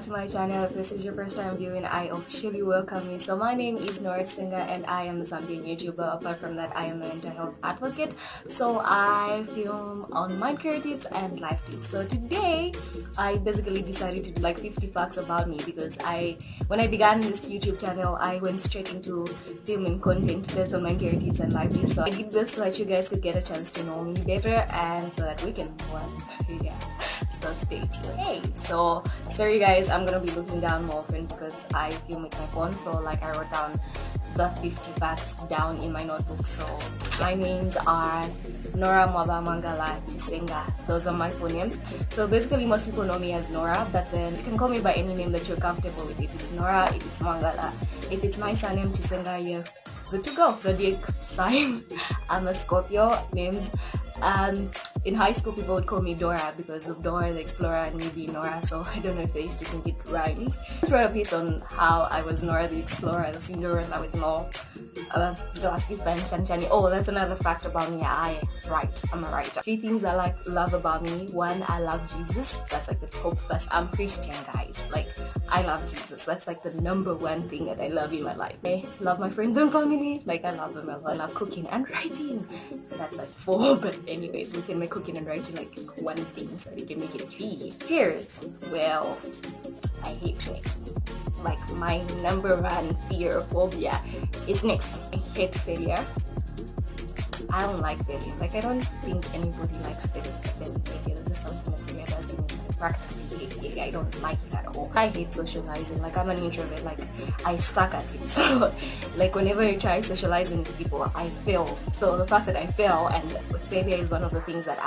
to my channel. If this is your first time viewing, I officially welcome you. So my name is Nora Singer and I am a Zambian YouTuber. Apart from that, I am a mental health advocate. So I film on mind career tips and life tips. So today I basically decided to do like 50 facts about me because when I began this YouTube channel, I went straight into filming content based on mind career tips and life tips. So I did this so that you guys could get a chance to know me better and so that we can move on. Yeah. So stay tuned. Hey, so sorry guys, I'm gonna be looking down more often because I film with my phone. So like I wrote down the 50 facts down in my notebook. So my names are Nora Mwaba Mangala Chisenga. Those are my full names. So basically most people know me as Nora, but then you can call me by any name that you're comfortable with. If it's Nora, if it's Mangala, if it's my surname Chisenga, you're good to go. Zodiac sign, I'm a Scorpio. Names in high school people would call me Dora because of Dora the Explorer and me being Nora, so I don't know if they used to think it rhymes. I just wrote a piece on how I was Nora the Explorer, the Cinderella with no glasses and Shanchani. Oh, that's another fact about me. I'm a writer. 3 things I love about me. 1, I love Jesus. That's like the top first. I'm Christian, guys. Like I love Jesus. That's like the #1 thing that I love in my life. I love my friends and family. Like I love them. I love cooking and writing. So that's like 4, but anyways, we can make cooking and writing like 1 thing, so we can make it 3. Fears. Well, I hate snakes. Like my #1 fear or phobia is snakes. I hate failure. I don't like failure. Like I don't think anybody likes failure. This is something that failure does to me. I practically hate failure. I don't like it at all. I hate socializing. Like I'm an introvert. Like I suck at it. So like whenever I try socializing with people, I fail. So the fact that I fail and failure is one of the things that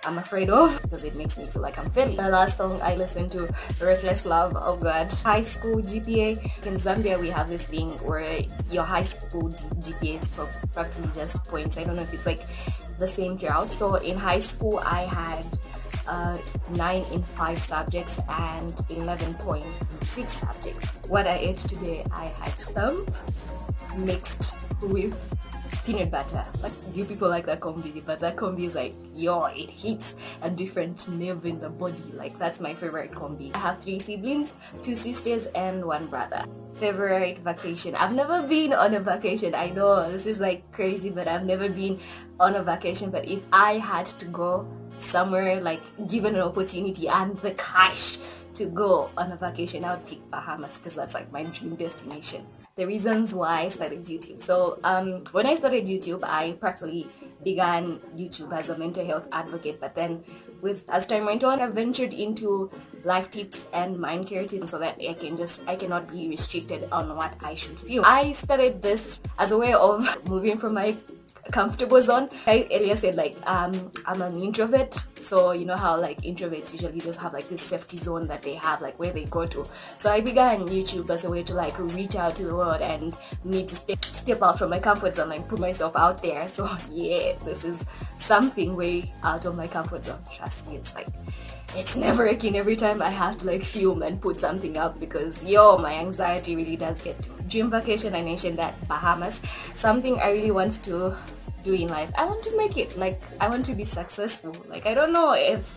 I'm afraid of because it makes me feel like I'm failing. The last song I listened to, Reckless Love. Oh god. High school GPA. In Zambia we have this thing where your high school GPA is practically just points. I don't know if it's like the same throughout. So in high school I had 9 in 5 subjects and 11 points in 6 subjects. What I ate today, I had some mixed with peanut butter. Like you people like that combi, but that combi is like, yo, it hits a different nerve in the body. Like that's my favorite combi. I have 3 siblings, 2 sisters and 1 brother. Favorite vacation. I've never been on a vacation. I know this is like crazy, but I've never been on a vacation. But if I had to go somewhere, like given an opportunity and the cash to go on a vacation, I would pick Bahamas because that's like my dream destination. The reasons why I started YouTube. So when I started YouTube, I practically began YouTube as a mental health advocate, but then as time went on, I ventured into life tips and mind care tips so that I cannot be restricted on what I should feel. I started this as a way of moving from my comfortable zone. I earlier said like I'm an introvert, so you know how like introverts usually just have like this safety zone that they have, like where they go to. So I began YouTube as a way to like reach out to the world and me to step out from my comfort zone and put myself out there. So yeah, this is something way out of my comfort zone. Trust me, it's nerve-wracking every time I have to like film and put something up because yo, my anxiety really does get to me. Dream vacation, I mentioned that, Bahamas. Something I really want to do in life. I want to make it. Like I want to be successful. Like I don't know if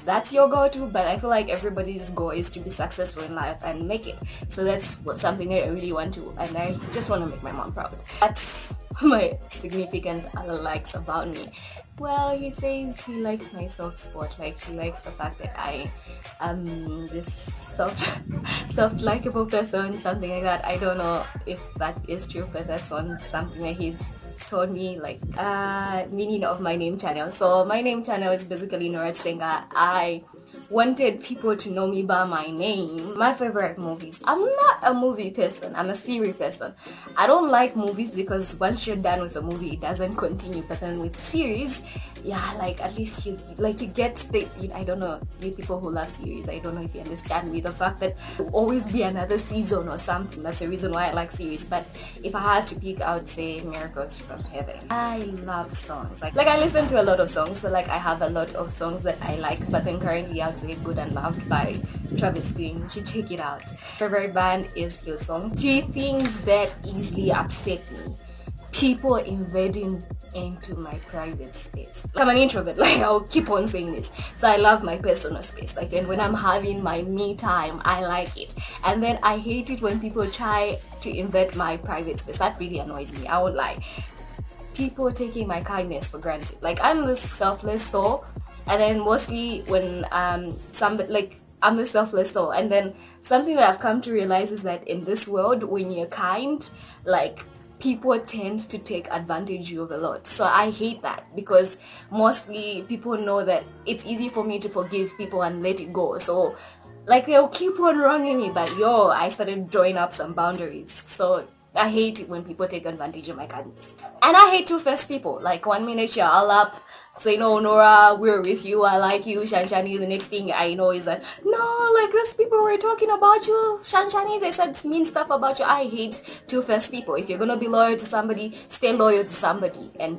that's your go-to, but I feel like everybody's goal is to be successful in life and make it. So that's something that I really want to, and I just want to make my mom proud. That's my significant other likes about me. Well, he says he likes my soft spot. Like he likes the fact that I am this soft likable person, something like that. I don't know if that is true, but that's on something that he's told me. Like meaning of my name channel. So my name channel is basically Nora Singer. I wanted people to know me by my name. My favorite movies. I'm not a movie person. I'm a series person. I don't like movies because once you're done with a movie, it doesn't continue. But then with series, yeah, like at least you get I don't know, you people who love series, I don't know if you understand me, the fact that there will always be another season or something. That's the reason why I like series. But if I had to pick, I would say Miracles from Heaven. I love songs. Like I listen to a lot of songs, so like I have a lot of songs that I like, but then currently I would say Good and Loved by Travis Green. You should check it out. Favorite band is Hillsong. 3 things that easily upset me. People invading into my private space. I'm an introvert, like I'll keep on saying this. So I love my personal space. Like, and when I'm having my me time, I like it. And then I hate it when people try to invade my private space. That really annoys me. I won't lie. People taking my kindness for granted. Like, I'm this selfless soul, and then mostly when somebody, like, I'm a selfless soul, and then something that I've come to realize is that in this world, when you're kind, like, people tend to take advantage of a lot. So I hate that, because mostly people know that it's easy for me to forgive people and let it go. So like, they'll keep on wronging me, but I started drawing up some boundaries. So I hate it when people take advantage of my kindness. And I hate two-faced people. Like, 1 minute you're all up, say, no, Nora, we're with you, I like you, Shanshani. The next thing I know is that, no, like, those people were talking about you, Shanshani, they said mean stuff about you. I hate two-faced people. If you're gonna be loyal to somebody, stay loyal to somebody. And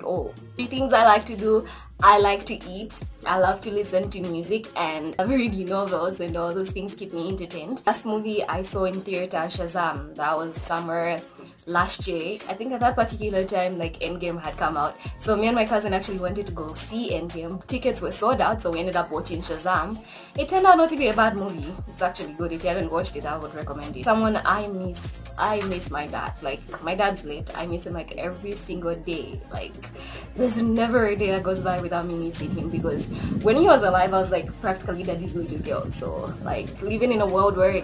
three things I like to do: I like to eat, I love to listen to music, and I've read novels, and all those things keep me entertained. Last movie I saw in theater, Shazam, that was somewhere last year. I think at that particular time, like, Endgame had come out. So me and my cousin actually wanted to go see Endgame. Tickets were sold out, so we ended up watching Shazam. It turned out not to be a bad movie. It's actually good. If you haven't watched it, I would recommend it. Someone I miss my dad. Like, my dad's late. I miss him like every single day. Like, there's never a day that goes by without me missing him, because when he was alive, I was like practically daddy's little girl. So like, living in a world where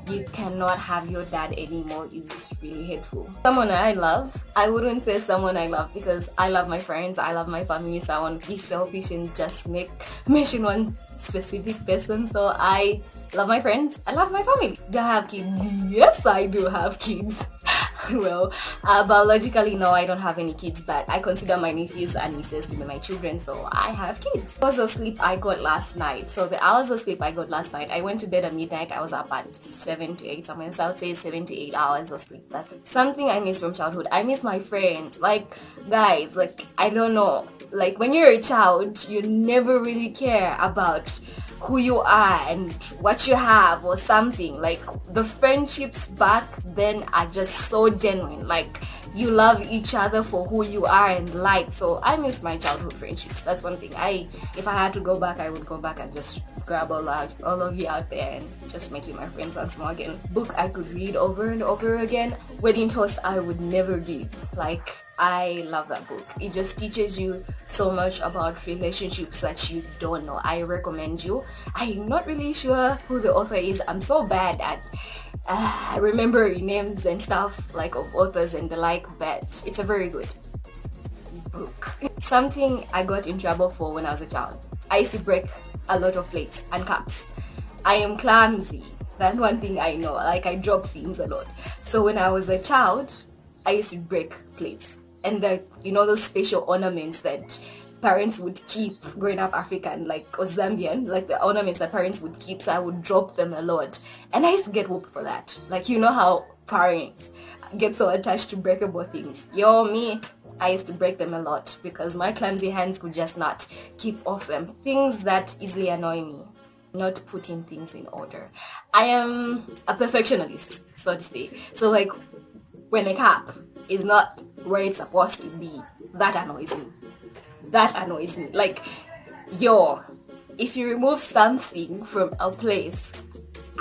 you cannot have your dad anymore is really hateful. Someone I love, I wouldn't say someone I love, because I love my friends, I love my family, so I won't be selfish and just mention one specific person. So I love my friends, I love my family. Do I have kids? Yes, I do have kids. Well, biologically, no, I don't have any kids, but I consider my nephews and nieces to be my children, so I have kids. Hours of sleep I got last night. So the hours of sleep I got last night, I went to bed at midnight. I was up at 7 to 8 somewhere, so I would say 7 to 8 hours of sleep. That's something I miss from childhood. I miss my friends. Like, guys, like, I don't know, like, when you're a child, you never really care about who you are and what you have or something. Like, the friendships back then are just so genuine. Like, you love each other for who you are and like. So I miss my childhood friendships. That's one thing. If I had to go back, I would go back and just grab all of you out there and just make you my friends once more again. Book I could read over and over again: Wedding Toast I Would Never Give. Like, I love that book. It just teaches you so much about relationships that you don't know. I recommend you. I'm not really sure who the author is. I'm so bad at remembering names and stuff, like, of authors and the like, but it's a very good book. Something I got in trouble for when I was a child: I used to break a lot of plates and cups. I am clumsy. That's one thing I know. Like, I drop things a lot. So when I was a child, I used to break plates. And those special ornaments that parents would keep growing up African, like, or Zambian, like the ornaments that parents would keep, so I would drop them a lot. And I used to get whooped for that. Like, you know how parents get so attached to breakable things. Me, I used to break them a lot because my clumsy hands could just not keep off them. Things that easily annoy me: not putting things in order. I am a perfectionist, so to say. So, like, when a cup is not where it's supposed to be, that annoys me. That annoys me. Like, if you remove something from a place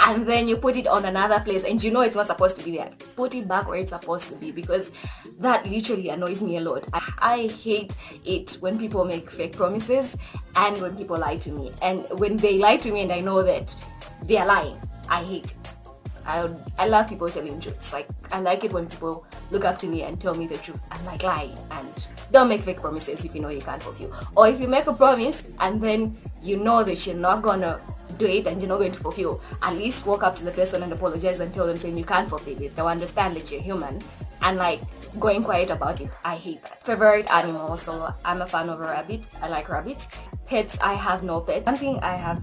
and then you put it on another place and you know it's not supposed to be there, put it back where it's supposed to be, because that literally annoys me a lot. I hate it when people make fake promises and when people lie to me. And when they lie to me and I know that they are lying, I hate it. I love people telling truths. Like, I like it when people look up to me and tell me the truth. I like lying. And don't make fake promises if you know you can't fulfill. Or if you make a promise and then you know that you're not gonna do it and you're not going to fulfill, at least walk up to the person and apologize and tell them, saying you can't fulfill it. They'll understand that you're human. And, like, going quiet about it, I hate that. Favorite animal: so I'm a fan of a rabbit. I like rabbits. Pets, I have no pet. One thing I have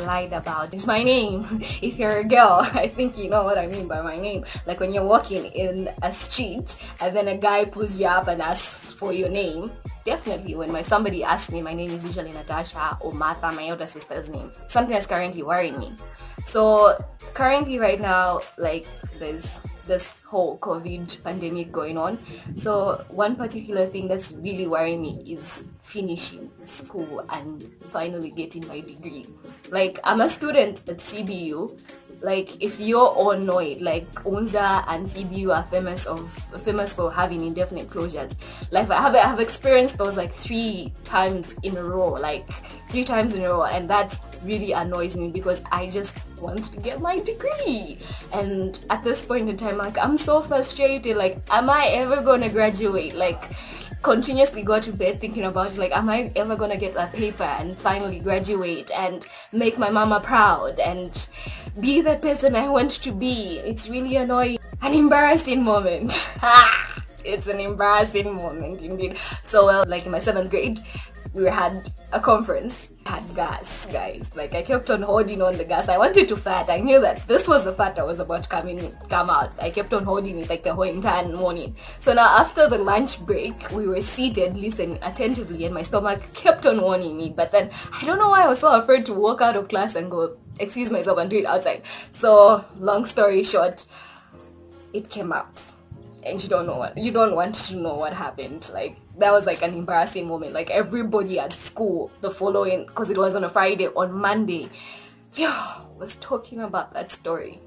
lied about is my name. If you're a girl, I think you know what I mean by my name. Like, when you're walking in a street and then a guy pulls you up and asks for your name, definitely when somebody asks me, my name is usually Natasha or Martha, my elder sister's name. Something that's currently worrying me. So currently right now, like, there's this whole COVID pandemic going on. So one particular thing that's really worrying me is finishing school and finally getting my degree. Like, I'm a student at CBU. Like, if you all know it, like, UNZA and CBU are famous for having indefinite closures. Like, I have experienced those like 3 times in a row, and that really annoys me because I just want to get my degree. And at this point in time, like, I'm so frustrated. Like, am I ever gonna graduate? Like, continuously go to bed thinking about it, like, am I ever gonna get that paper and finally graduate and make my mama proud and be the person I want to be? It's really annoying. An embarrassing moment. It's an embarrassing moment indeed. So, well, like in my 7th grade, we had a conference. I had gas, guys. Like, I kept on holding on the gas. I wanted to fart. I knew that this was the fart that was about to come out. I kept on holding it like the whole entire morning. So now after the lunch break, we were seated listening attentively and my stomach kept on warning me. But then I don't know why I was so afraid to walk out of class and go excuse myself and do it outside. So long story short, it came out. And you don't want to know what happened. Like, that was like an embarrassing moment. Like, everybody at school the following, because it was on a Friday, on Monday, was talking about that story.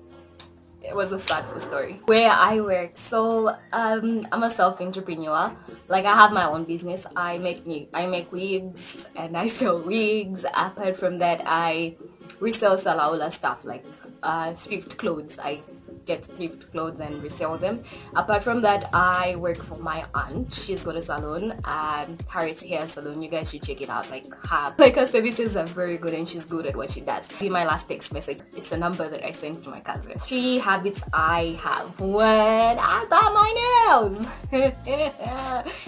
It was a sad story. Where I work, so I'm a self-entrepreneur. Like, I have my own business. I make wigs and I sell wigs. Apart from that, I resell Salaula stuff, like thrift clothes. I get thrift clothes and resell them. Apart from that, I work for my aunt. She's got a salon, Harriet's Hair Salon. You guys should check it out. Her services are very good and she's good at what she does. In my last text message, it's a number that I sent to my cousin. 3 habits I have. 1, I buy my nails.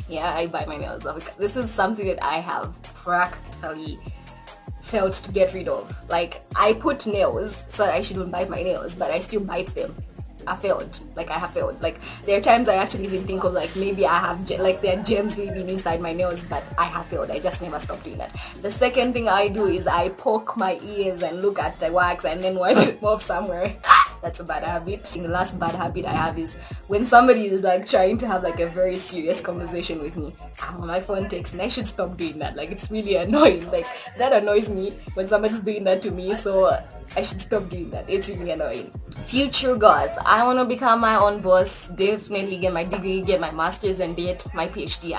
Yeah, I buy my nails. This is something that I have practically failed to get rid of. Like, I put nails so that I shouldn't bite my nails, but I still bite them. I have failed. Like, there are times I actually even think of, like, maybe I have, like, there are gems living inside my nails, but I have failed. I just never stop doing that. The second thing I do is I poke my ears and look at the wax and then wipe it off somewhere. That's a bad habit. And the last bad habit I have is when somebody is like trying to have like a very serious conversation with me, I'm on my phone texting. I should stop doing that. Like, it's really annoying. Like, that annoys me when somebody's doing that to me, so I should stop doing that. It's really annoying. Future goals. I want to become my own boss. Definitely get my degree, get my master's, and get my PhD.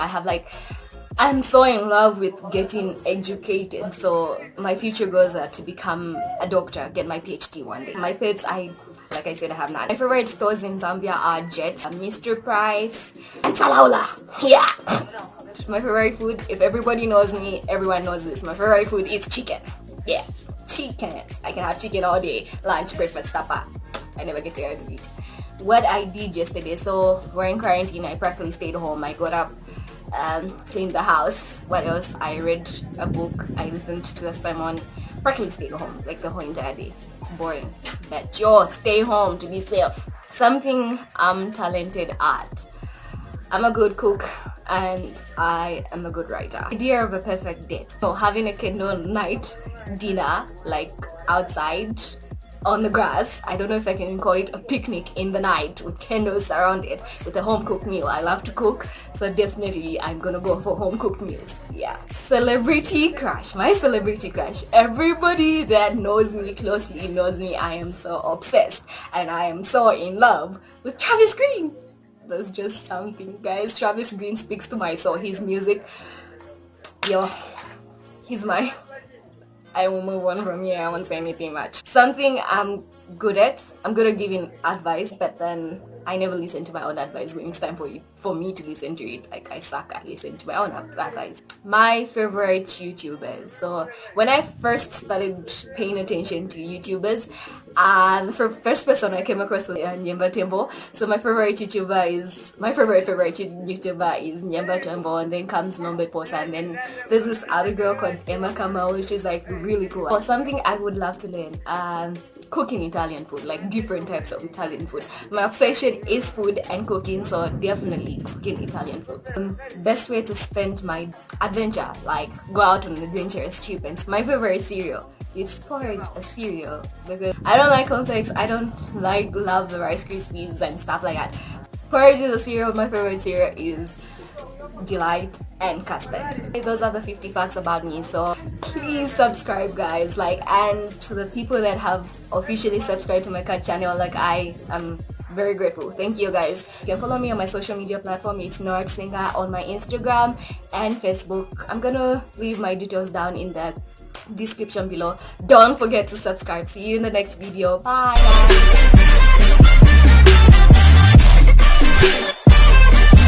I'm so in love with getting educated, so my future goals are to become a doctor, get my PhD one day. My pets, like I said, I have not. My favorite stores in Zambia are Jet, Mr. Price, and Salaula. Yeah. My favorite food, if everybody knows me, everyone knows this. My favorite food is chicken. Yeah, chicken. I can have chicken all day, lunch, breakfast, supper. I never get tired of it. What I did yesterday, so we're in quarantine, I practically stayed home. I got up, cleaned the house. What else? I read a book, I listened to a sermon, practically stayed home like the whole entire day. It's boring, but stay home to be safe. Something I'm talented at. I'm a good cook and I am a good writer. Idea of a perfect date. So having a candle night dinner, like outside on the grass. I don't know if I can call it a picnic in the night with candles around it with a home cooked meal. I love to cook, so definitely I'm gonna go for home cooked meals. Yeah. Celebrity crush. My celebrity crush. Everybody that knows me closely knows me. I am so obsessed and I am so in love with Travis Green. That's just something, guys. Travis Green speaks to my soul. His music, he's my... I will move on from here. I won't say anything much. Something I'm good at. I'm good at giving advice, but then I never listen to my own advice when it's time for me to listen to it. Like, I suck at listening to my own advice. My favorite YouTubers. So when I first started paying attention to YouTubers, the first person I came across was Nyemba Tembo. So my favorite YouTuber is Nyemba Tembo, and then comes Nombe Posa, and then there's this other girl called Emma Kamau, which is like really cool. Or something I would love to learn. cooking Italian food, like different types of Italian food. My obsession is food and cooking, so definitely cooking Italian food. Best way to spend my adventure, like go out on an adventurous trip. And my favorite cereal is porridge, a cereal, because I don't like cornflakes, I don't love the Rice Krispies and stuff like that. Porridge is a cereal. My favorite cereal is Delight and custard. Those are the 50 facts about me, so please subscribe, guys. And to the people that have officially subscribed to my channel, I am very grateful. Thank you, guys. You can follow me on my social media platform. It's North Singer on my Instagram and Facebook. I'm gonna leave my details down in the description below. Don't forget to subscribe. See you in the next video. Bye, guys.